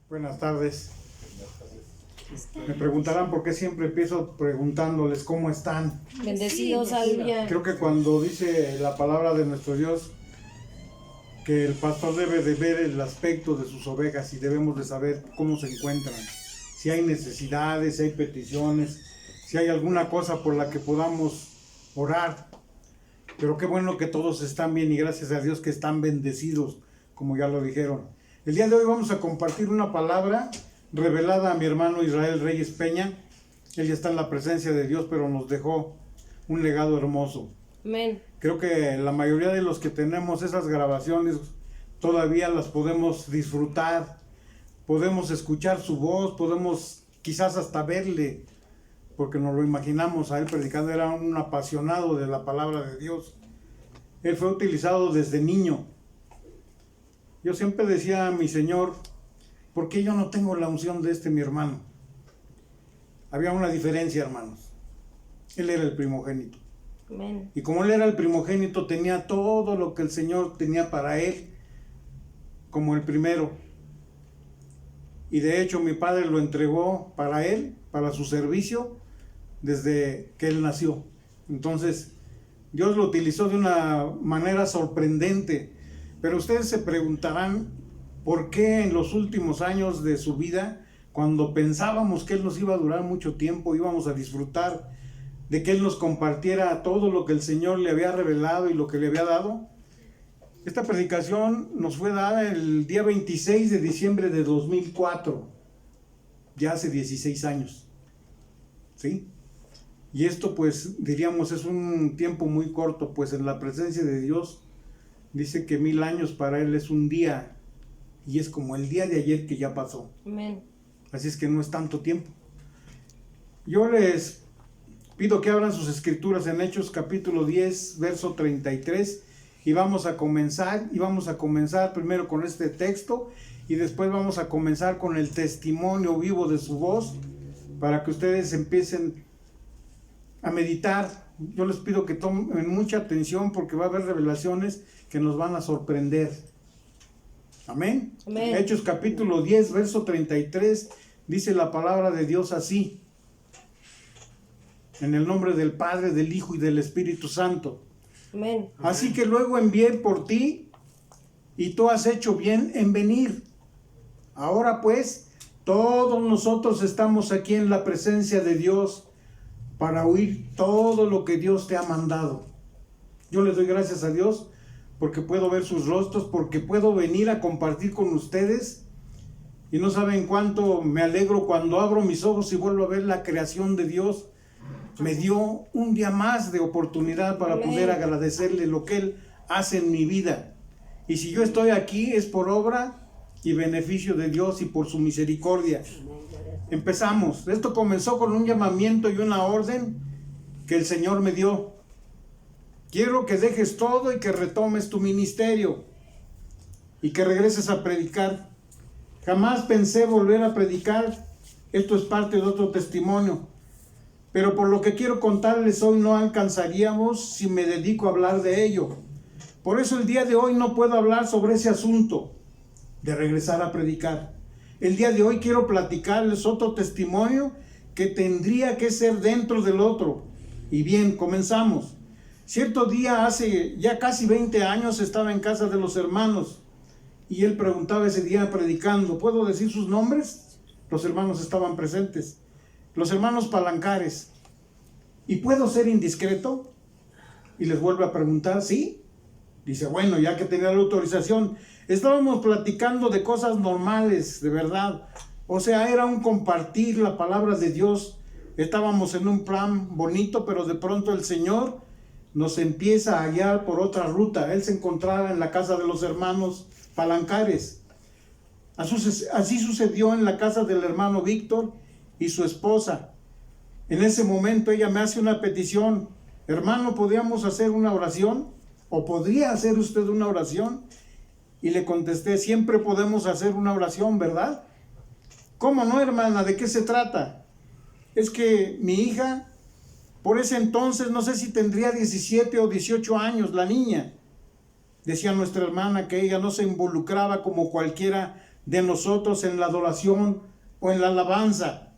Buenas tardes. Me preguntarán por qué siempre empiezo preguntándoles cómo están. Bendecidos, aleluya. Creo que cuando dice la palabra de nuestro Dios que el pastor debe de ver el aspecto de sus ovejas y debemos de saber cómo se encuentran, si hay necesidades, si hay peticiones, si hay alguna cosa por la que podamos orar. Pero qué bueno que todos están bien y gracias a Dios que están bendecidos, como ya lo dijeron. El día de hoy vamos a compartir una palabra revelada a mi hermano Israel Reyes Peña. Él ya está en la presencia de Dios, pero nos dejó un legado hermoso. Amén. Creo que la mayoría de los que tenemos esas grabaciones todavía las podemos disfrutar, podemos escuchar su voz, podemos quizás hasta verle, porque nos lo imaginamos a él predicando. Era un apasionado de la palabra de Dios. Él fue utilizado desde niño. Yo siempre decía a mi Señor, ¿por qué yo no tengo la unción de mi hermano? Había una diferencia, hermanos. Él era el primogénito. Amén. Y como él era el primogénito, tenía todo lo que el Señor tenía para él, como el primero. Y de hecho mi padre lo entregó para él, para su servicio, desde que él nació. Entonces, Dios lo utilizó de una manera sorprendente. Pero ustedes se preguntarán, ¿por qué en los últimos años de su vida, cuando pensábamos que él nos iba a durar mucho tiempo, íbamos a disfrutar de que él nos compartiera todo lo que el Señor le había revelado y lo que le había dado? Esta predicación nos fue dada el día 26 de diciembre de 2004, ya hace 16 años, ¿sí? Y esto pues diríamos es un tiempo muy corto, pues en la presencia de Dios dice que 1000 años para él es un día, y es como el día de ayer que ya pasó. Amén. Así es que no es tanto tiempo. Yo les pido que abran sus escrituras en Hechos capítulo 10, verso 33, y vamos a comenzar primero con este texto, y después vamos a comenzar con el testimonio vivo de su voz, para que ustedes empiecen a meditar. Yo les pido que tomen mucha atención porque va a haber revelaciones que nos van a sorprender. Amén. Amén. Hechos capítulo 10, verso 33, dice la palabra de Dios así: en el nombre del Padre, del Hijo y del Espíritu Santo. Amén. Así que luego envié por ti, y tú has hecho bien en venir. Ahora pues, todos nosotros estamos aquí en la presencia de Dios para oír todo lo que Dios te ha mandado. Yo les doy gracias a Dios porque puedo ver sus rostros, porque puedo venir a compartir con ustedes. Y no saben cuánto me alegro cuando abro mis ojos y vuelvo a ver la creación de Dios. Me dio un día más de oportunidad para poder agradecerle lo que Él hace en mi vida. Y si yo estoy aquí es por obra y beneficio de Dios y por su misericordia. Empezamos. Esto comenzó con un llamamiento y una orden que el Señor me dio. Quiero que dejes todo y que retomes tu ministerio y que regreses a predicar. Jamás pensé volver a predicar. Esto es parte de otro testimonio. Pero por lo que quiero contarles hoy no alcanzaríamos si me dedico a hablar de ello. Por eso el día de hoy no puedo hablar sobre ese asunto de regresar a predicar. El día de hoy quiero platicarles otro testimonio que tendría que ser dentro del otro. Y bien, comenzamos. Cierto día, hace ya casi 20 años, estaba en casa de los hermanos y él preguntaba ese día predicando. ¿Puedo decir sus nombres? Los hermanos estaban presentes. Los hermanos Palancares. ¿Y puedo ser indiscreto? Y les vuelve a preguntar, ¿sí? Dice, bueno, ya que tenía la autorización. Estábamos platicando de cosas normales, de verdad. O sea, era un compartir la palabra de Dios. Estábamos en un plan bonito, pero de pronto el Señor nos empieza a guiar por otra ruta. Él se encontraba en la casa de los hermanos Palancares. Así sucedió en la casa del hermano Víctor y su esposa. En ese momento ella me hace una petición: hermano, ¿podríamos hacer una oración? ¿O podría hacer usted una oración? Y le contesté, siempre podemos hacer una oración, ¿verdad? ¿Cómo no, hermana? ¿De qué se trata? Es que mi hija, por ese entonces, no sé si tendría 17 o 18 años, la niña. Decía nuestra hermana que ella no se involucraba como cualquiera de nosotros en la adoración o en la alabanza.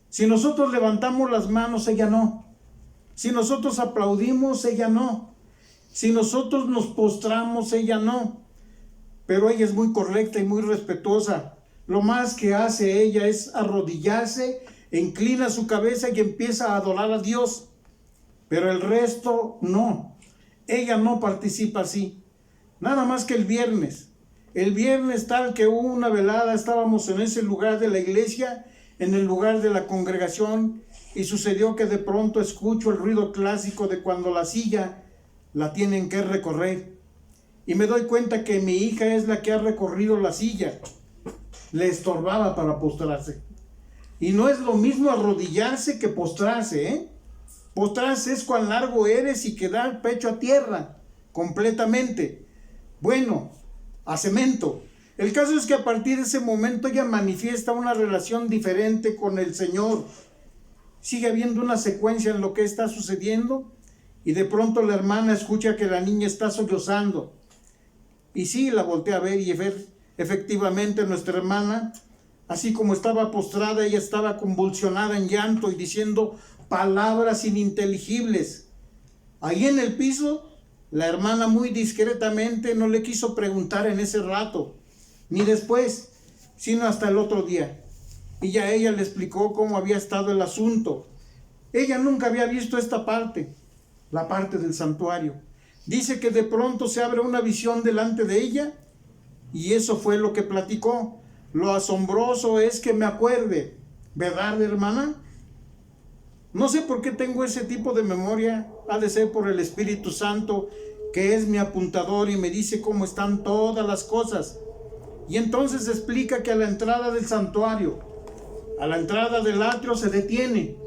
Si nosotros levantamos las manos, ella no. Si nosotros aplaudimos, ella no. Si nosotros nos postramos, ella no. Pero ella es muy correcta y muy respetuosa. Lo más que hace ella es arrodillarse, inclina su cabeza y empieza a adorar a Dios. Pero el resto no. Ella no participa así. Nada más que el viernes. El viernes tal que hubo una velada, estábamos en ese lugar de la iglesia, en el lugar de la congregación, y sucedió que de pronto escucho el ruido clásico de cuando la silla la tienen que recorrer. Y me doy cuenta que mi hija es la que ha recorrido la silla. Le estorbaba para postrarse. Y no es lo mismo arrodillarse que postrarse, ¿eh? Postrarse es cuán largo eres y quedar pecho a tierra, completamente. Bueno, a cemento. El caso es que a partir de ese momento ella manifiesta una relación diferente con el Señor. Sigue habiendo una secuencia en lo que está sucediendo y de pronto la hermana escucha que la niña está sollozando. Y sí, la voltea a ver y efectivamente nuestra hermana, así como estaba postrada, ella estaba convulsionada en llanto y diciendo palabras ininteligibles. Ahí en el piso, la hermana muy discretamente no le quiso preguntar en ese rato, ni después, sino hasta el otro día. Y ya ella le explicó cómo había estado el asunto. Ella nunca había visto esta parte, la parte del santuario. Dice que de pronto se abre una visión delante de ella y eso fue lo que platicó. Lo asombroso es que me acuerde, ¿verdad, hermana? No sé por qué tengo ese tipo de memoria, ha de ser por el Espíritu Santo, que es mi apuntador y me dice cómo están todas las cosas. Y entonces explica que a la entrada del santuario, a la entrada del atrio se detiene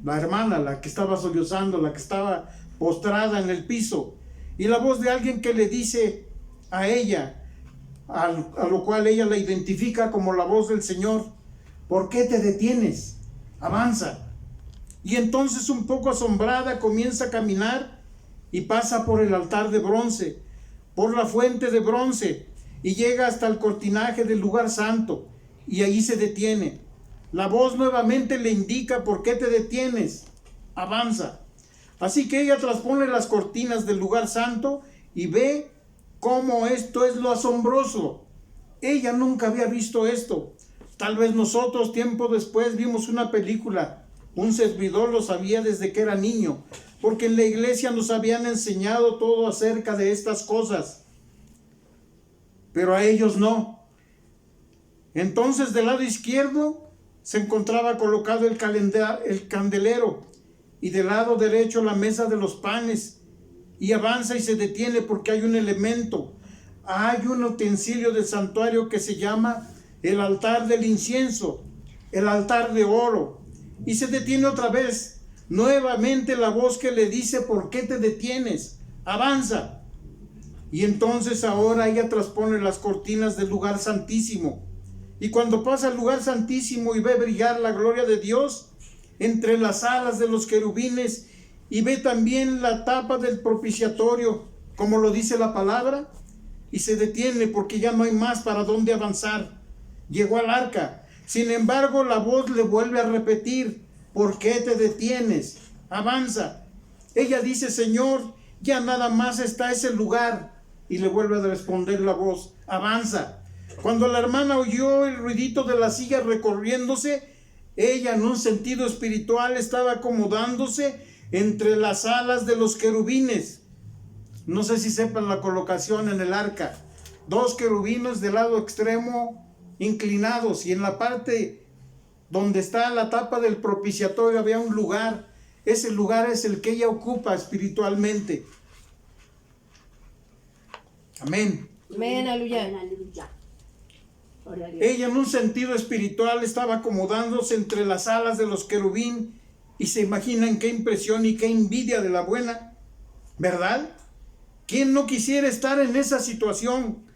la hermana, la que estaba sollozando, la que estaba postrada en el piso, y la voz de alguien que le dice a ella, a lo cual ella la identifica como la voz del Señor: ¿por qué te detienes? Avanza. Y entonces, un poco asombrada, comienza a caminar y pasa por el altar de bronce, por la fuente de bronce, y llega hasta el cortinaje del lugar santo, y ahí se detiene. La voz nuevamente le indica: ¿por qué te detienes? Avanza. Así que ella traspone las cortinas del lugar santo y ve cómo esto es lo asombroso. Ella nunca había visto esto. Tal vez nosotros tiempo después vimos una película. Un servidor lo sabía desde que era niño, porque en la iglesia nos habían enseñado todo acerca de estas cosas. Pero a ellos no. Entonces, del lado izquierdo se encontraba colocado el candelero, y del lado derecho la mesa de los panes, y avanza y se detiene porque hay un elemento, hay un utensilio del santuario que se llama el altar del incienso, el altar de oro, y se detiene otra vez, nuevamente la voz que le dice: ¿por qué te detienes? Avanza. Y entonces ahora ella traspone las cortinas del lugar santísimo, y cuando pasa al lugar santísimo y ve brillar la gloria de Dios entre las alas de los querubines, y ve también la tapa del propiciatorio, como lo dice la palabra, y se detiene porque ya no hay más para dónde avanzar. Llegó al arca. Sin embargo, la voz le vuelve a repetir: ¿por qué te detienes? Avanza. Ella dice: Señor, ya nada más está ese lugar. Y le vuelve a responder la voz: avanza. Cuando la hermana oyó el ruidito de la silla recorriéndose, ella en un sentido espiritual estaba acomodándose entre las alas de los querubines. No sé si sepan la colocación en el arca. 2 querubines del lado extremo inclinados, y en la parte donde está la tapa del propiciatorio había un lugar. Ese lugar es el que ella ocupa espiritualmente. Amén. Amén, aleluya. Ella en un sentido espiritual estaba acomodándose entre las alas de los querubín, y se imaginan qué impresión y qué envidia de la buena, ¿verdad? ¿Quién no quisiera estar en esa situación?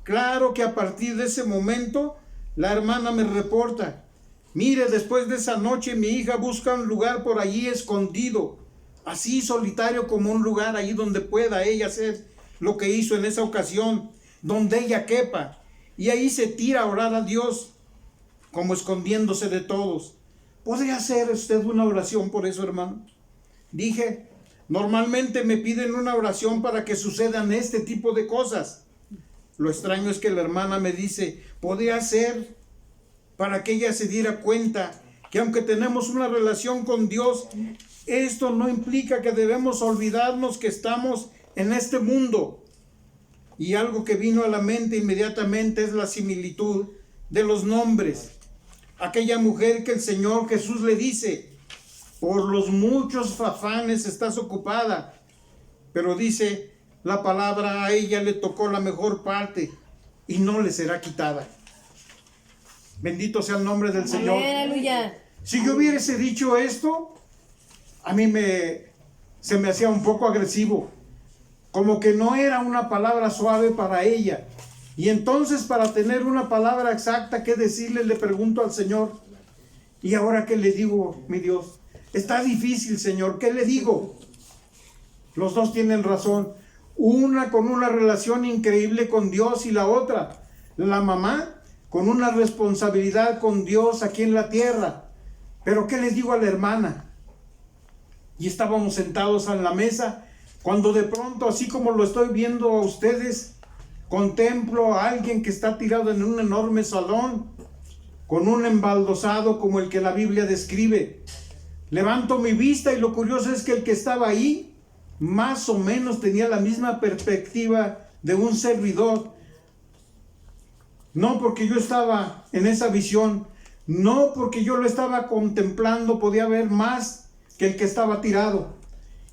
Claro que a partir de ese momento la hermana me reporta: mire, después de esa noche mi hija busca un lugar por allí escondido, así solitario como un lugar ahí donde pueda ella hacer lo que hizo en esa ocasión, donde ella quepa. y ahí se tira a orar a Dios, como escondiéndose de todos. ¿Podría hacer usted una oración por eso, hermano? Dije, normalmente me piden una oración para que sucedan este tipo de cosas. Lo extraño es que la hermana me dice, ¿podría hacer para que ella se diera cuenta que aunque tenemos una relación con Dios, esto no implica que debemos olvidarnos que estamos en este mundo? Y algo que vino a la mente inmediatamente es la similitud de los nombres. Aquella mujer que el Señor Jesús le dice, por los muchos afanes estás ocupada, pero dice la palabra, a ella le tocó la mejor parte y no le será quitada. Bendito sea el nombre del Señor. Aleluya. Si yo hubiese dicho esto, a mí se me hacía un poco agresivo, como que no era una palabra suave para ella. Y entonces, para tener una palabra exacta que decirle, le pregunto al Señor, ¿y ahora qué le digo, mi Dios? Está difícil, Señor, ¿qué le digo? Los dos tienen razón. Una con una relación increíble con Dios y la otra, la mamá, con una responsabilidad con Dios aquí en la tierra. Pero ¿qué les digo a la hermana? Y estábamos sentados en la mesa, cuando de pronto, así como lo estoy viendo a ustedes, contemplo a alguien que está tirado en un enorme salón, con un embaldosado como el que la Biblia describe. Levanto mi vista y lo curioso es que el que estaba ahí, más o menos tenía la misma perspectiva de un servidor. No porque yo estaba en esa visión, no porque yo lo estaba contemplando, podía ver más que el que estaba tirado.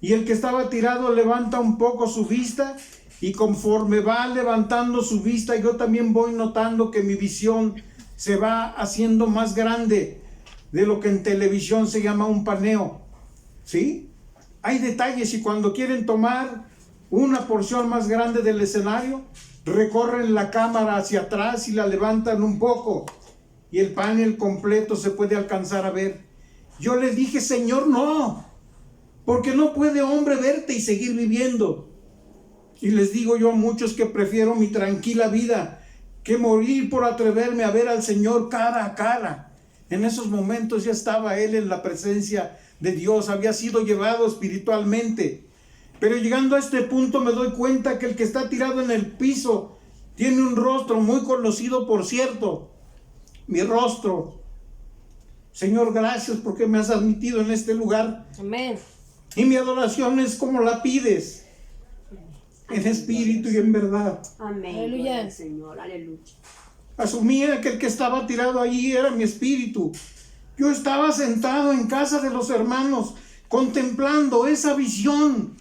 Y el que estaba tirado levanta un poco su vista, y conforme va levantando su vista, yo también voy notando que mi visión se va haciendo más grande de lo que en televisión se llama un paneo. ¿Sí? Hay detalles, y cuando quieren tomar una porción más grande del escenario, recorren la cámara hacia atrás y la levantan un poco, y el panel completo se puede alcanzar a ver. Yo les dije, Señor, no, porque no puede hombre verte y seguir viviendo. Y les digo yo a muchos que prefiero mi tranquila vida que morir por atreverme a ver al Señor cara a cara. En esos momentos ya estaba él en la presencia de Dios, había sido llevado espiritualmente. Pero llegando a este punto me doy cuenta que el que está tirado en el piso tiene un rostro muy conocido, por cierto, mi rostro. Señor, gracias porque me has admitido en este lugar. Amén. Y mi adoración es como la pides, en espíritu y en verdad. Amén. Aleluya. Señor, aleluya. Asumía que el que estaba tirado allí era mi espíritu. Yo estaba sentado en casa de los hermanos, contemplando esa visión.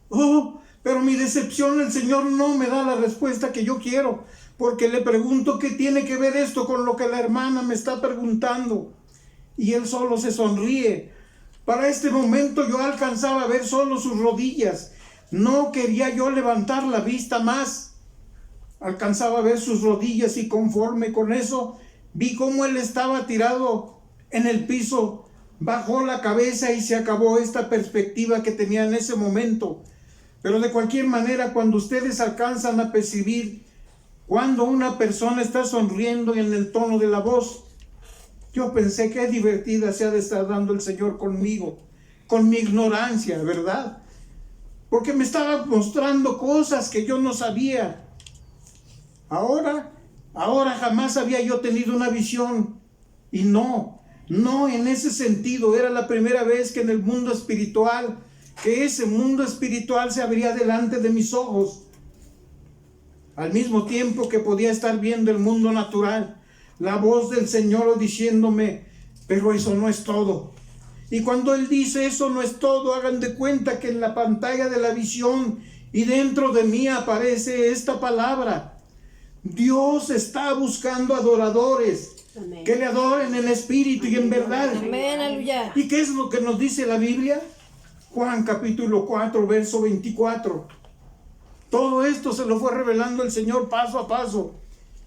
Oh, pero mi decepción, el Señor no me da la respuesta que yo quiero, porque le pregunto qué tiene que ver esto con lo que la hermana me está preguntando. Y él solo se sonríe. Para este momento yo alcanzaba a ver solo sus rodillas. No quería yo levantar la vista más. Alcanzaba a ver sus rodillas, y conforme con eso vi cómo él estaba tirado en el piso. Bajó la cabeza y se acabó esta perspectiva que tenía en ese momento. Pero de cualquier manera, cuando ustedes alcanzan a percibir cuando una persona está sonriendo en el tono de la voz, yo pensé qué divertida se ha de estar dando el Señor conmigo, con mi ignorancia, ¿verdad? Porque me estaba mostrando cosas que yo no sabía. Ahora jamás había yo tenido una visión. Y no en ese sentido. Era la primera vez que en el mundo espiritual, que ese mundo espiritual se abría delante de mis ojos. Al mismo tiempo que podía estar viendo el mundo natural, la voz del Señor diciéndome, pero eso no es todo. Y cuando Él dice eso no es todo, hagan de cuenta que en la pantalla de la visión y dentro de mí aparece esta palabra. Dios está buscando adoradores. Amén. Que le adoren en espíritu y en verdad. Amén, aleluya. ¿Y qué es lo que nos dice la Biblia? Juan capítulo 4, verso 24. Todo esto se lo fue revelando el Señor paso a paso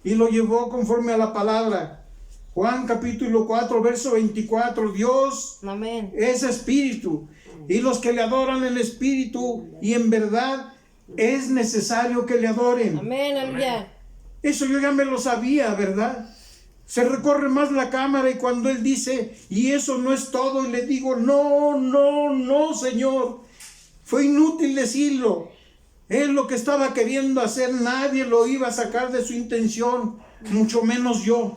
y lo llevó conforme a la palabra. Juan capítulo 4, verso 24. Dios Amén. Es espíritu, y los que le adoran en espíritu y en verdad es necesario que le adoren. Amén, aleluya. Eso yo ya me lo sabía, ¿verdad? Se recorre más la cámara y cuando él dice, y eso no es todo, y le digo, no, no, no, Señor, fue inútil decirlo. Él lo que estaba queriendo hacer, nadie lo iba a sacar de su intención, mucho menos yo.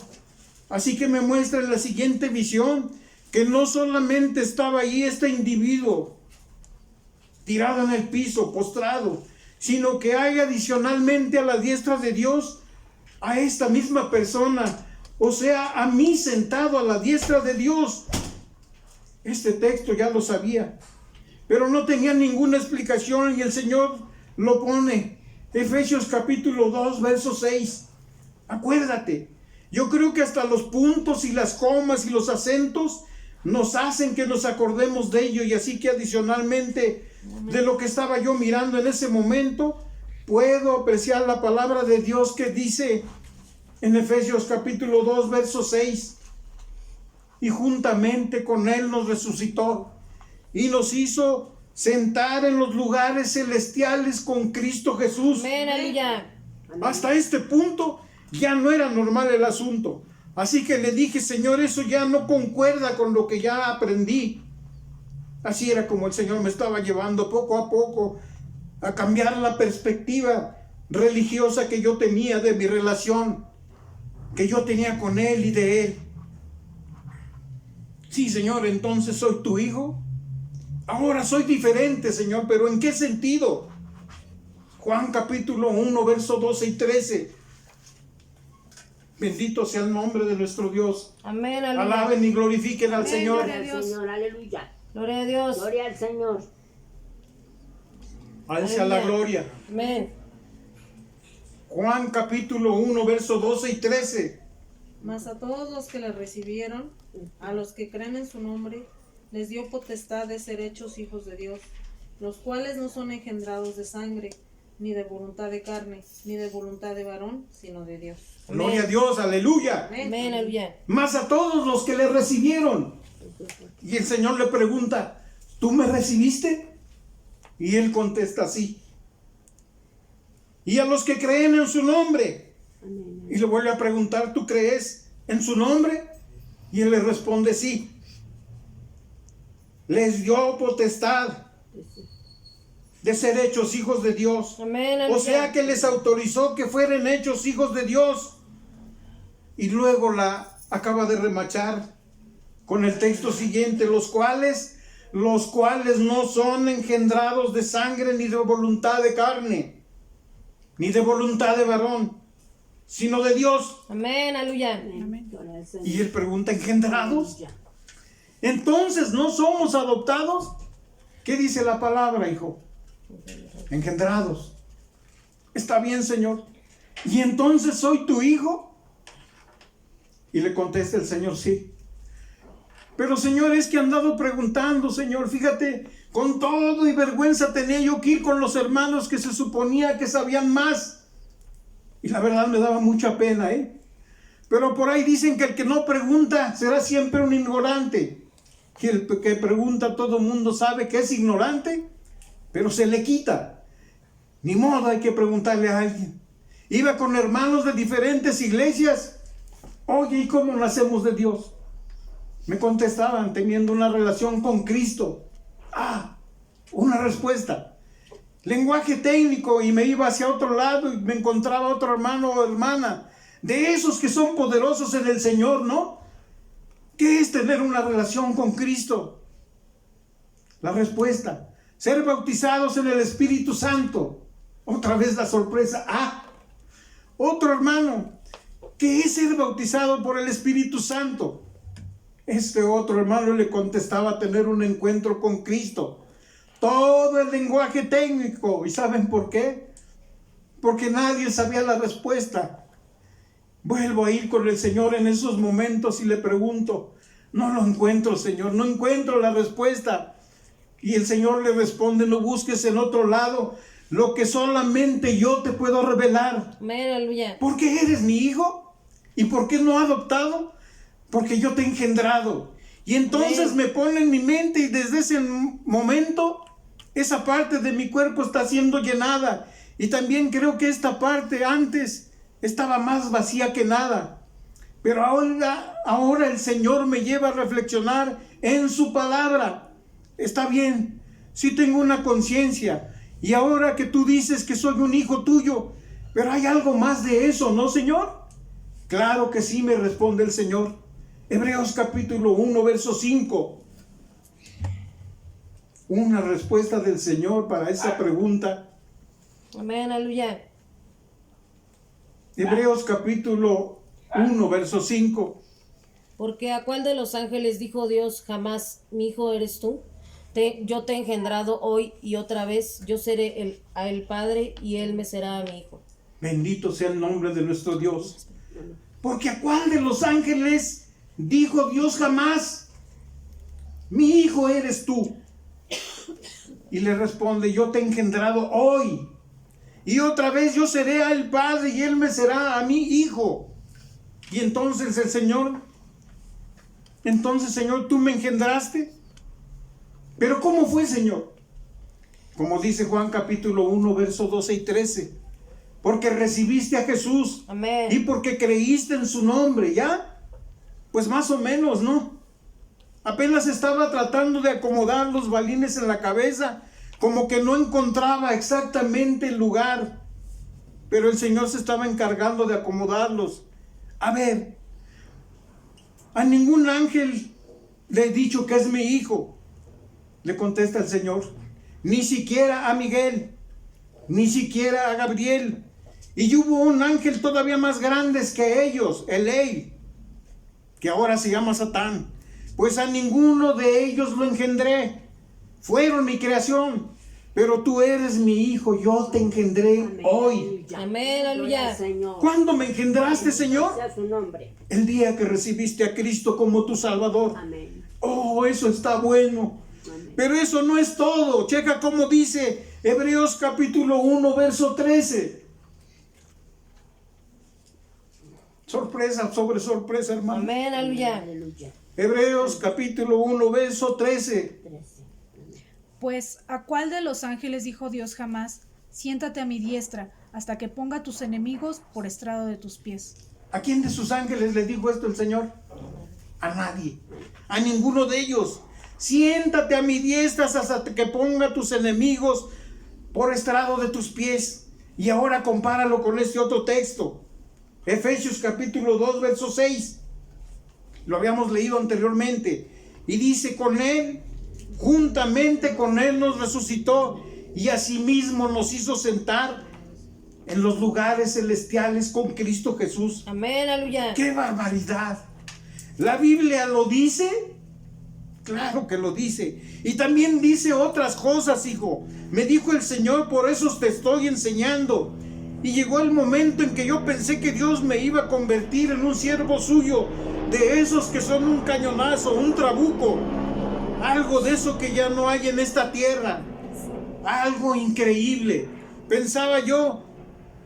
Así que me muestra en la siguiente visión que no solamente estaba ahí este individuo tirado en el piso, postrado, sino que hay adicionalmente a la diestra de Dios a esta misma persona, o sea, a mí sentado a la diestra de Dios. Este texto ya lo sabía, pero no tenía ninguna explicación y el Señor lo pone. Efesios capítulo 2, verso 6. Acuérdate, yo creo que hasta los puntos y las comas y los acentos nos hacen que nos acordemos de ello, y así que adicionalmente de lo que estaba yo mirando en ese momento, puedo apreciar la palabra de Dios que dice en Efesios capítulo 2, verso 6, y juntamente con Él nos resucitó y nos hizo sentar en los lugares celestiales con Cristo Jesús. Amén, aleluya. Hasta este punto ya no era normal el asunto. Así que le dije, Señor, eso ya no concuerda con lo que ya aprendí. Así era como el Señor me estaba llevando poco a poco a cambiar la perspectiva religiosa que yo tenía de mi relación, que yo tenía con Él y de Él. Sí, Señor, entonces soy tu hijo. Ahora soy diferente, Señor, pero ¿en qué sentido? Juan capítulo 1, verso 12 y 13. Bendito sea el nombre de nuestro Dios. Amén, aleluya. Alaben y glorifiquen al Señor. Gloria al Señor, aleluya. Gloria a Dios. Gloria al Señor. A Él sea la Aleluya. gloria. Amén. Juan capítulo 1, verso 12 y 13. Mas a todos los que le recibieron, a los que creen en su nombre, les dio potestad de ser hechos hijos de Dios, los cuales no son engendrados de sangre, ni de voluntad de carne, ni de voluntad de varón, sino de Dios. Gloria a Dios, aleluya. Amén, aleluya. Más a todos los que le recibieron. Y el Señor le pregunta, ¿tú me recibiste? Y él contesta sí. Y a los que creen en su nombre. Y le vuelve a preguntar, ¿tú crees en su nombre? Y él le responde sí. Les dio potestad de ser hechos hijos de Dios. Amén, O aleluya. sea que les autorizó que fueran hechos hijos de Dios. Y luego la acaba de remachar con el texto siguiente, los cuales no son engendrados de sangre, ni de voluntad de carne, ni de voluntad de varón, sino de Dios. Amén, aleluya. Gloria al Señor. Y él pregunta, ¿engendrados? Entonces, ¿no somos adoptados? ¿Qué dice la palabra, hijo? Engendrados. Está bien, Señor. ¿Y entonces soy tu hijo? Y le contesta el Señor, sí. Pero, Señor, es que he andado preguntando, Señor, fíjate, con todo y vergüenza tenía yo que ir con los hermanos que se suponía que sabían más. Y la verdad me daba mucha pena, Pero por ahí dicen que el que no pregunta será siempre un ignorante. Que el que pregunta, todo el mundo sabe que es ignorante, pero se le quita. Ni modo, hay que preguntarle a alguien. Iba con hermanos de diferentes iglesias. Oye, ¿y cómo nacemos de Dios? Me contestaban, teniendo una relación con Cristo. Una respuesta. Lenguaje técnico, y me iba hacia otro lado y me encontraba otro hermano o hermana. De esos que son poderosos en el Señor, ¿no? ¿Qué es tener una relación con Cristo? La respuesta, ser bautizados en el Espíritu Santo. Otra vez la sorpresa. Otro hermano, ¿qué es ser bautizado por el Espíritu Santo? Este otro hermano le contestaba tener un encuentro con Cristo. Todo el lenguaje técnico. ¿Y saben por qué? Porque nadie sabía la respuesta. Vuelvo a ir con el Señor en esos momentos y le pregunto, no lo encuentro, Señor, no encuentro la respuesta. Y el Señor le responde, no busques en otro lado lo que solamente yo te puedo revelar. Amén, aleluya. ¿Por qué eres mi hijo? ¿Y por qué no adoptado? Porque yo te he engendrado. Y entonces Amén. me pone en mi mente y desde ese momento esa parte de mi cuerpo está siendo llenada. Y también creo que esta parte antes estaba más vacía que nada. Pero ahora el Señor me lleva a reflexionar en su palabra. Está bien, sí tengo una conciencia. Y ahora que tú dices que soy un hijo tuyo, pero hay algo más de eso, ¿no, Señor? Claro que sí, me responde el Señor. Hebreos capítulo 1, verso 5. Una respuesta del Señor para esa pregunta. Amén, aleluya. Hebreos capítulo 1, verso 5. Porque ¿a cuál de los ángeles dijo Dios jamás, mi hijo eres tú? Yo te he engendrado hoy y otra vez, yo seré a el Padre y él me será a mi hijo. Bendito sea el nombre de nuestro Dios. Porque ¿a cuál de los ángeles dijo Dios jamás, mi hijo eres tú? Y le responde, yo te he engendrado hoy. Y otra vez yo seré al Padre y él me será a mi hijo. Y entonces Señor, tú me engendraste. Pero ¿cómo fue, Señor? Como dice Juan capítulo 1, verso 12 y 13. Porque recibiste a Jesús. Amén. Y porque creíste en su nombre, ¿ya? Pues más o menos, ¿no? Apenas estaba tratando de acomodar los balines en la cabeza, como que no encontraba exactamente el lugar. Pero el Señor se estaba encargando de acomodarlos. A ver, a ningún ángel le he dicho que es mi hijo. Le contesta el Señor. Ni siquiera a Miguel, ni siquiera a Gabriel. Y hubo un ángel todavía más grande que ellos, Elei, que ahora se llama Satán. Pues a ninguno de ellos lo engendré. Fueron mi creación. Pero tú eres mi hijo, yo te engendré hoy. Amén, aleluya. ¿Cuándo me engendraste, Señor? Sea su nombre. El día que recibiste a Cristo como tu Salvador. Amén. Oh, eso está bueno. Amén. Pero eso no es todo. Checa cómo dice Hebreos capítulo 1, verso 13. Sorpresa sobre sorpresa, hermano. Amén, aleluya. Aleluya. Hebreos capítulo 1, verso 13. 13. Pues, ¿a cuál de los ángeles dijo Dios jamás, siéntate a mi diestra, hasta que ponga tus enemigos por estrado de tus pies? ¿A quién de sus ángeles le dijo esto el Señor? A nadie. A ninguno de ellos. Siéntate a mi diestra hasta que ponga tus enemigos por estrado de tus pies. Y ahora compáralo con este otro texto. Efesios capítulo 2, verso 6. Lo habíamos leído anteriormente. Y dice, con él, juntamente con él nos resucitó y asimismo nos hizo sentar en los lugares celestiales con Cristo Jesús. Amén, aleluya. ¡Qué barbaridad! ¿La Biblia lo dice? Claro que lo dice. Y también dice otras cosas, hijo. Me dijo el Señor, por eso te estoy enseñando. Y llegó el momento en que yo pensé que Dios me iba a convertir en un siervo suyo, de esos que son un cañonazo, un trabuco. Algo de eso que ya no hay en esta tierra. Algo increíble. Pensaba yo,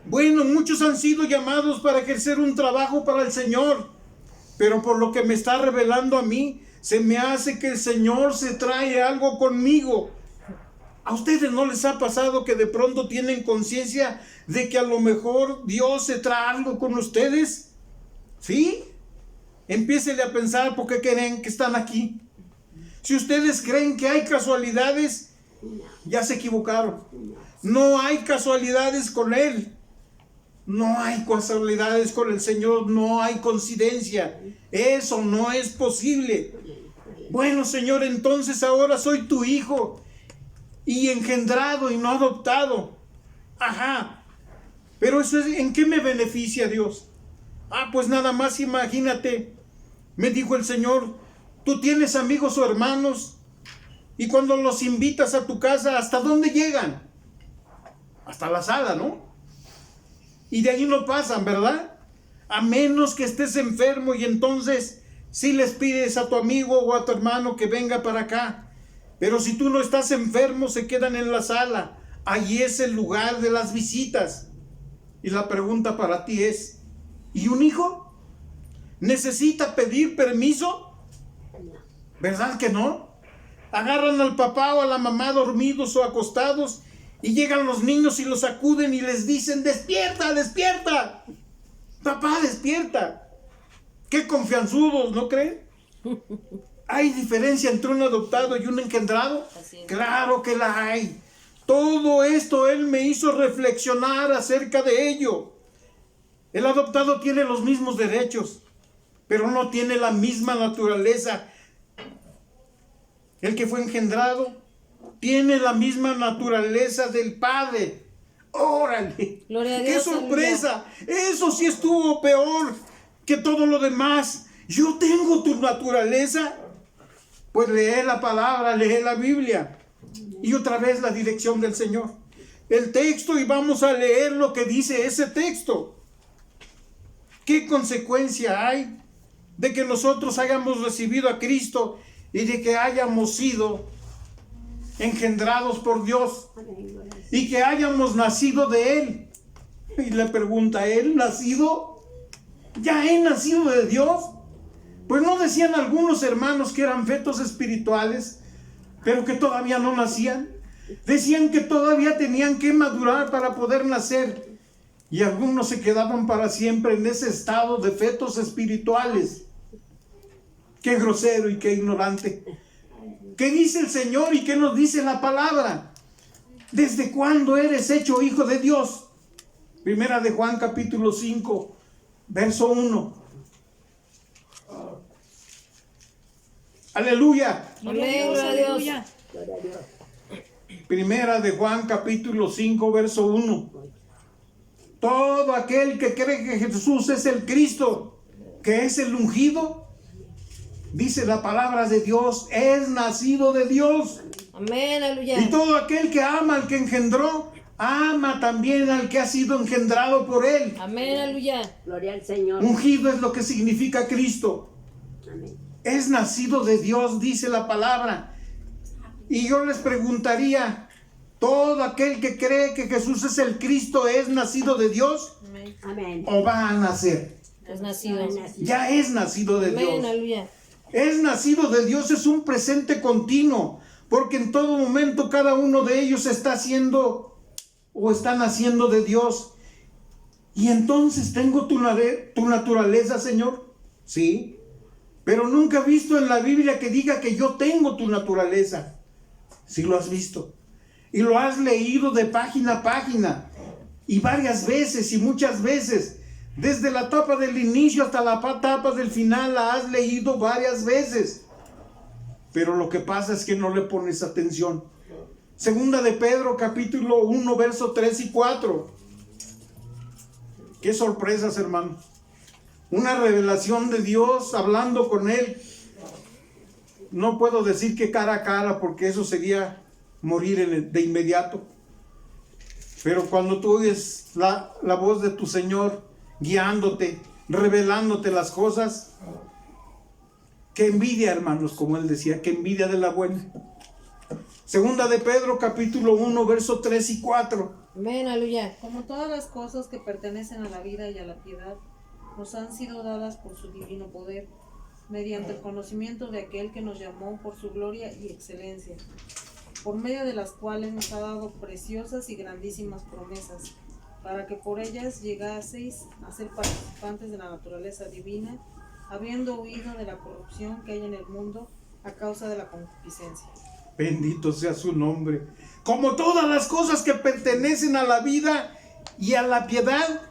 bueno, muchos han sido llamados para ejercer un trabajo para el Señor. Pero por lo que me está revelando a mí, se me hace que el Señor se trae algo conmigo. ¿A ustedes no les ha pasado que de pronto tienen conciencia de que a lo mejor Dios se trae algo con ustedes? ¿Sí? Empiécenle a pensar por qué creen que están aquí. Si ustedes creen que hay casualidades, ya se equivocaron. No hay casualidades con Él. No hay casualidades con el Señor. No hay coincidencia. Eso no es posible. Bueno, Señor, entonces ahora soy tu hijo. Y engendrado y no adoptado. Ajá. Pero eso es, ¿en qué me beneficia Dios? Pues nada más imagínate. Me dijo el Señor, tú tienes amigos o hermanos, y cuando los invitas a tu casa, ¿hasta dónde llegan? Hasta la sala, ¿no? Y de ahí no pasan, ¿verdad? A menos que estés enfermo, y entonces sí les pides a tu amigo o a tu hermano que venga para acá. Pero si tú no estás enfermo, se quedan en la sala. Allí es el lugar de las visitas. Y la pregunta para ti es, ¿y un hijo? ¿Necesita pedir permiso? ¿Verdad que no? Agarran al papá o a la mamá dormidos o acostados y llegan los niños y los sacuden y les dicen, ¡despierta, despierta! Papá, despierta. Qué confianzudos, ¿no creen? ¿Hay diferencia entre un adoptado y un engendrado? Así es. Claro que la hay. Todo esto Él me hizo reflexionar acerca de ello. El adoptado tiene los mismos derechos, pero no tiene la misma naturaleza. El que fue engendrado tiene la misma naturaleza del Padre. ¡Órale! Gloria a ¡Qué Dios, sorpresa! Eso sí estuvo peor que todo lo demás. Yo tengo tu naturaleza. Pues lee la palabra, lee la Biblia. Y otra vez la dirección del Señor. El texto, y vamos a leer lo que dice ese texto. ¿Qué consecuencia hay de que nosotros hayamos recibido a Cristo y de que hayamos sido engendrados por Dios Amén, gloria al Señor. y que hayamos nacido de Él? Y le pregunta, ¿Él nacido? ¿Ya he nacido de Dios? Pues no decían algunos hermanos que eran fetos espirituales, pero que todavía no nacían. Decían que todavía tenían que madurar para poder nacer. Y algunos se quedaban para siempre en ese estado de fetos espirituales. Qué grosero y qué ignorante. ¿Qué dice el Señor y qué nos dice la palabra? ¿Desde cuándo eres hecho hijo de Dios? Primera de Juan capítulo 5, verso 1. Aleluya. Amén, gloria a Dios. Aleluya. Gloria a Dios. Primera de Juan capítulo 5, verso 1. Todo aquel que cree que Jesús es el Cristo, que es el ungido, dice la palabra de Dios, es nacido de Dios. Amén, aleluya. Y todo aquel que ama al que engendró, ama también al que ha sido engendrado por él. Amén, aleluya. Gloria al Señor. Ungido es lo que significa Cristo. Amén. Es nacido de Dios, dice la palabra. Y yo les preguntaría, ¿todo aquel que cree que Jesús es el Cristo es nacido de Dios Amén. Amén. o va a nacer? Es nacido. Ya es nacido de Amén, Dios. aleluya. Es nacido de Dios, es un presente continuo, porque en todo momento cada uno de ellos está haciendo o está naciendo de Dios. Y entonces tengo tu naturaleza, Señor. Sí, pero nunca he visto en la Biblia que diga que yo tengo tu naturaleza. Sí lo has visto. Y lo has leído de página a página. Y varias veces y muchas veces. Desde la etapa del inicio hasta la etapa del final la has leído varias veces. Pero lo que pasa es que no le pones atención. Segunda de Pedro capítulo 1 verso 3 y 4. Qué sorpresas, hermanos. Una revelación de Dios hablando con él. No puedo decir que cara a cara porque eso sería morir de inmediato. Pero cuando tú oyes la voz de tu Señor guiándote, revelándote las cosas, qué envidia, hermanos, como él decía, qué envidia de la buena. Segunda de Pedro capítulo 1 verso 3 y 4. Amén, aleluya. Como todas las cosas que pertenecen a la vida y a la piedad, nos han sido dadas por su divino poder, mediante el conocimiento de aquel que nos llamó por su gloria y excelencia, por medio de las cuales nos ha dado preciosas y grandísimas promesas, para que por ellas llegaseis a ser participantes de la naturaleza divina, habiendo huido de la corrupción que hay en el mundo a causa de la concupiscencia. Bendito sea su nombre. Como todas las cosas que pertenecen a la vida y a la piedad,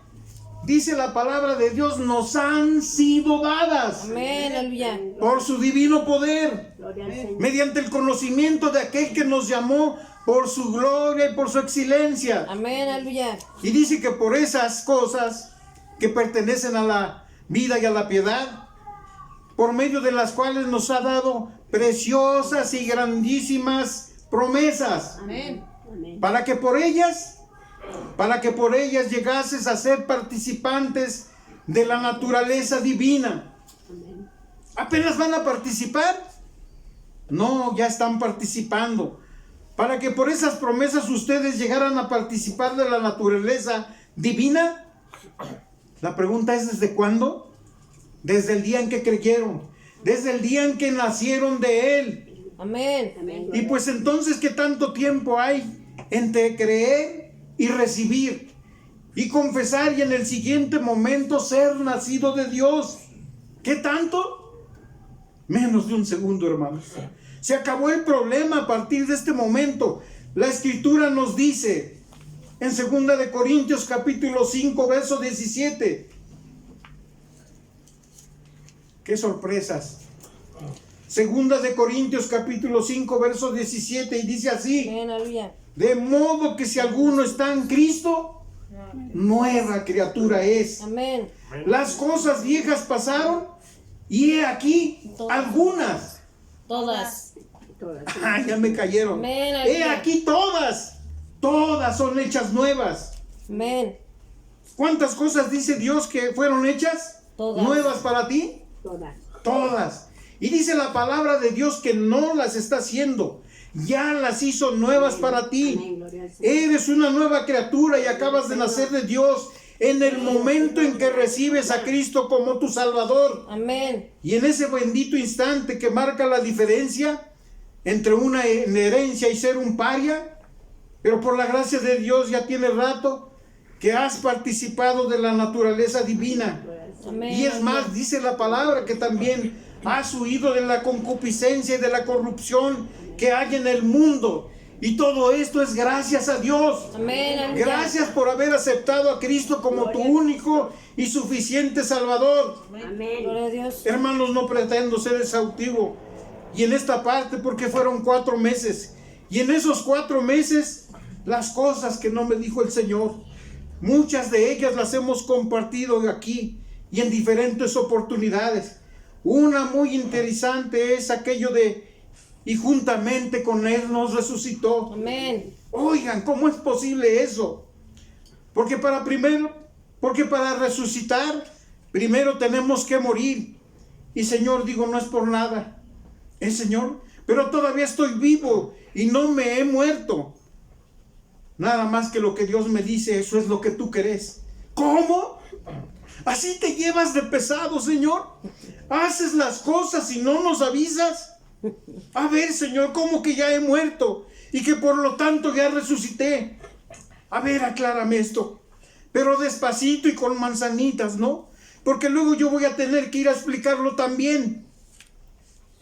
dice la palabra de Dios, nos han sido dadas Amén, aleluya. por su divino poder, Gloria al Señor. mediante el conocimiento de aquel que nos llamó por su gloria y por su excelencia. Amén, aleluya. Y dice que por esas cosas que pertenecen a la vida y a la piedad, por medio de las cuales nos ha dado preciosas y grandísimas promesas, Amén. Amén. para que por ellas llegases a ser participantes de la naturaleza divina. Amén. ¿Apenas van a participar? No, ya están participando. Para que por esas promesas ustedes llegaran a participar de la naturaleza divina. La pregunta es, ¿desde cuándo? Desde el día en que creyeron, desde el día en que nacieron de Él. Amén. Amén. Y pues entonces, ¿qué tanto tiempo hay entre creer y recibir? y confesar y en el siguiente momento ser nacido de Dios. ¿Qué tanto? Menos de un segundo, hermanos. Se acabó el problema a partir de este momento. La Escritura nos dice en 2 de Corintios capítulo 5, verso 17. ¡Qué sorpresas! 2 de Corintios capítulo 5, verso 17, y dice así: Amén, aleluya. de modo que si alguno está en Cristo, nueva criatura es. Amén. Las cosas viejas pasaron y he aquí algunas. Todas. Todas. Ah, ya me cayeron. Amén, He aleluya. aquí todas. Todas son hechas nuevas. Amén. ¿Cuántas cosas dice Dios que fueron hechas? Todas. ¿Nuevas para ti? Todas. Todas. Y dice la palabra de Dios que no las está haciendo. Ya las hizo nuevas para ti. Amén, gloria al Señor. Eres una nueva criatura y acabas de nacer de Dios en el momento en que recibes a Cristo como tu Salvador. Amén. Y en ese bendito instante que marca la diferencia entre una herencia y ser un paria, pero por la gracia de Dios ya tiene rato que has participado de la naturaleza divina. Amén. Y es más, dice la palabra que también has huido de la concupiscencia y de la corrupción que hay en el mundo. Y todo esto es gracias a Dios. Amén, aleluya. Gracias por haber aceptado a Cristo como tu único y suficiente Salvador. Amén. Gloria a Dios. Hermanos, no pretendo ser exhaustivo. Y en esta parte, porque fueron 4 meses. Y en esos 4 meses, las cosas que no me dijo el Señor, muchas de ellas las hemos compartido aquí y en diferentes oportunidades. Una muy interesante es aquello de: y juntamente con Él nos resucitó. Amén. Oigan, ¿cómo es posible eso? Porque para resucitar, primero tenemos que morir. Y Señor, digo, no es por nada. Señor, pero todavía estoy vivo y no me he muerto. Nada más que lo que Dios me dice, eso es lo que tú querés. ¿Cómo? ¿Así te llevas de pesado, Señor? ¿Haces las cosas y no nos avisas? A ver, Señor, ¿cómo que ya he muerto? Y que por lo tanto ya resucité. A ver, aclárame esto. Pero despacito y con manzanitas, ¿no? Porque luego yo voy a tener que ir a explicarlo también.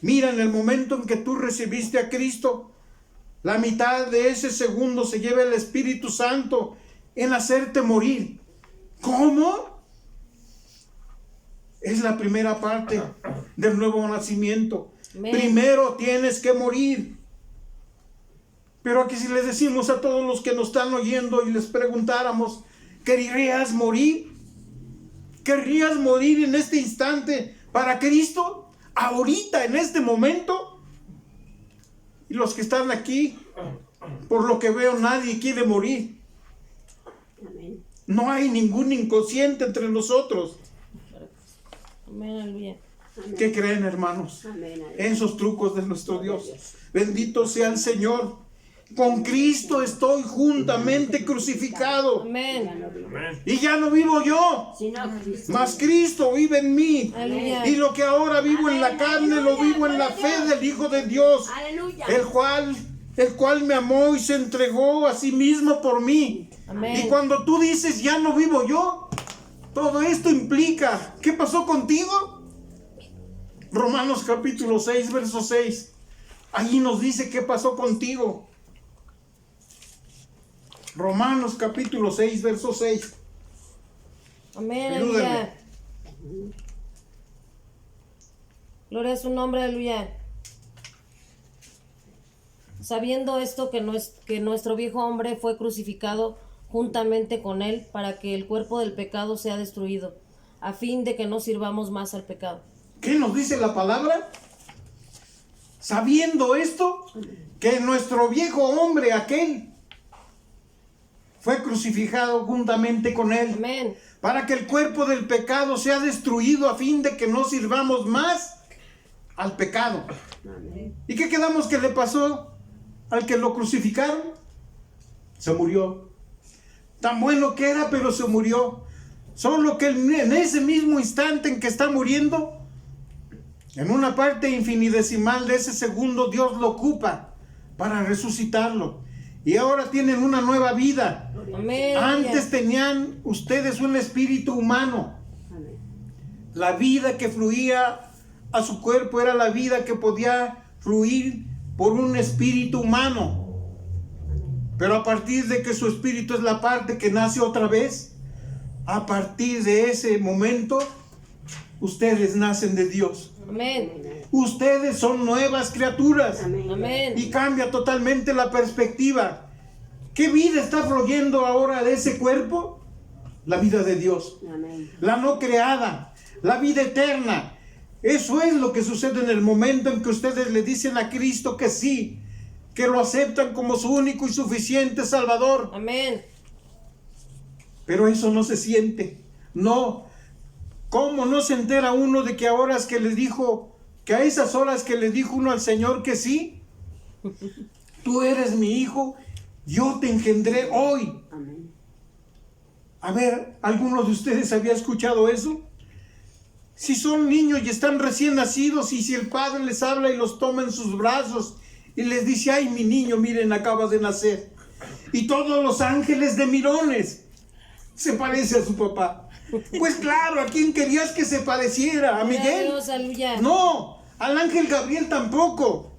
Mira, en el momento en que tú recibiste a Cristo, la mitad de ese segundo se lleva el Espíritu Santo en hacerte morir. ¿Cómo? Es la primera parte del nuevo nacimiento. Amén. Primero tienes que morir. Pero aquí si les decimos a todos los que nos están oyendo y les preguntáramos: ¿querrías morir? ¿Querrías morir en este instante para Cristo? Ahorita, en este momento. Y los que están aquí, por lo que veo, nadie quiere morir. Amén. No hay ningún inconsciente entre nosotros. Amén, aleluya. ¿Qué creen, hermanos? Amén. En esos trucos de nuestro Dios. Bendito sea el Señor. Con Cristo estoy juntamente crucificado. Amén. Y ya no vivo yo, Si no, Cristo. mas Cristo vive en mí. Aleluya. Y lo que ahora vivo en la carne, lo vivo en la fe del Hijo de Dios, Aleluya. el cual me amó y se entregó a sí mismo por mí. Amén. Y cuando tú dices, ya no vivo yo, todo esto implica, ¿qué pasó contigo? Romanos capítulo 6, verso 6. Ahí nos dice qué pasó contigo. Romanos capítulo 6, verso 6. Amén, Ayúdame. aleluya. Gloria a su nombre, aleluya. Sabiendo esto que nuestro viejo hombre fue crucificado juntamente con él para que el cuerpo del pecado sea destruido, a fin de que no sirvamos más al pecado. ¿Qué nos dice la palabra? Sabiendo esto, que nuestro viejo hombre aquel fue crucificado juntamente con él, Amén. para que el cuerpo del pecado sea destruido a fin de que no sirvamos más al pecado. Amén. ¿Y qué quedamos que le pasó al que lo crucificaron? Se murió. Tan bueno que era, pero se murió. Solo que en ese mismo instante en que está muriendo, en una parte infinitesimal de ese segundo, Dios lo ocupa para resucitarlo. Y ahora tienen una nueva vida. Amén. Antes tenían ustedes un espíritu humano. Amén. La vida que fluía a su cuerpo era la vida que podía fluir por un espíritu humano. Pero a partir de que su espíritu es la parte que nace otra vez, a partir de ese momento, ustedes nacen de Dios. Amén. Ustedes son nuevas criaturas. Amén. Amén. Y cambia totalmente la perspectiva. ¿Qué vida está fluyendo ahora de ese cuerpo? La vida de Dios. Amén. La no creada, la vida eterna. Eso es lo que sucede en el momento en que ustedes le dicen a Cristo que sí, que lo aceptan como su único y suficiente Salvador. Amén. Pero eso no se siente. No. ¿Cómo no se entera uno de que ahora es que le dijo, que a esas horas que le dijo uno al Señor que sí? Tú eres mi hijo, yo te engendré hoy. Amén. A ver, ¿alguno de ustedes había escuchado eso? Si son niños y están recién nacidos y si el padre les habla y los toma en sus brazos y les dice, ay, mi niño, miren, acaba de nacer. Y todos los ángeles de mirones se parece a su papá. Pues claro, ¿a quién querías que se pareciera? ¿A Miguel? Dios, aleluya. No, al ángel Gabriel tampoco.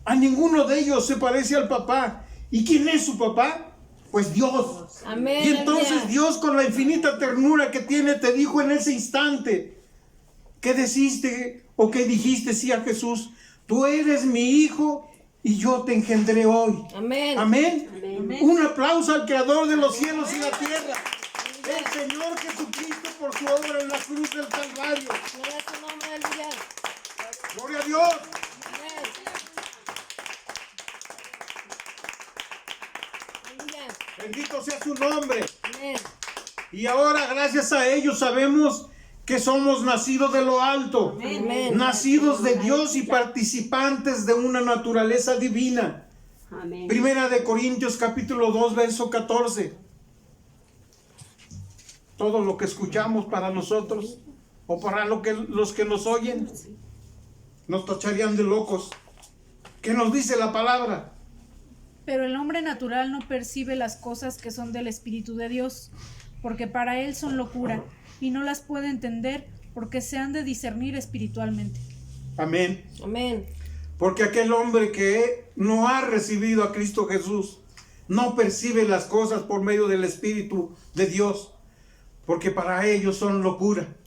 A ninguno de ellos se parece al papá. ¿Y quién es su papá? Pues Dios. Amén. Y entonces aleluya. Dios, con la infinita ternura que tiene, te dijo en ese instante, ¿qué deciste o qué dijiste sí a Jesús? Tú eres mi hijo y yo te engendré hoy. Amén. Amén. Amén. Un aplauso al Creador de los cielos y la tierra. El Señor Jesucristo por su obra en la cruz del Calvario. Gloria a su nombre, aleluya. Gloria a Dios. Amén. Aleluya. Bendito sea su nombre. Amén. Y ahora, gracias a ellos, sabemos que somos nacidos de lo alto. Amén. Nacidos de Dios y participantes de una naturaleza divina. Amén. Primera de Corintios capítulo 2, verso 14. Todo lo que escuchamos para nosotros o para los que nos oyen nos tacharían de locos. ¿Qué nos dice la palabra? Pero el hombre natural no percibe las cosas que son del Espíritu de Dios, porque para él son locura, y no las puede entender porque se han de discernir espiritualmente. Amén. Amén. Porque aquel hombre que no ha recibido a Cristo Jesús no percibe las cosas por medio del Espíritu de Dios, porque para ellos son locura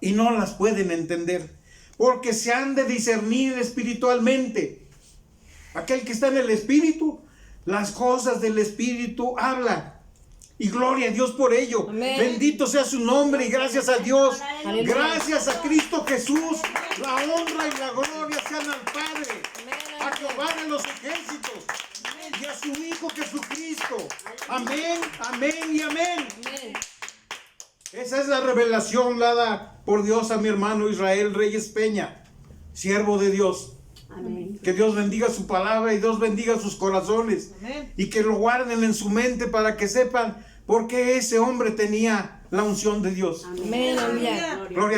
y no las pueden entender, porque se han de discernir espiritualmente. Aquel que está en el Espíritu, las cosas del Espíritu habla. Y gloria a Dios por ello. Amén. Bendito sea su nombre y gracias a Dios. Aleluya. Gracias a Cristo Jesús. La honra y la gloria sean al Padre, a Jehová de los ejércitos y a su Hijo Jesucristo. Amén, amén y amén. Amén. Esa es la revelación dada por Dios a mi hermano Israel Reyes Peña, siervo de Dios. Amén. Que Dios bendiga su palabra y Dios bendiga sus corazones. Amén. Y que lo guarden en su mente para que sepan por qué ese hombre tenía la unción de Dios. Amén. Amén, aleluya. Gloria. Gloria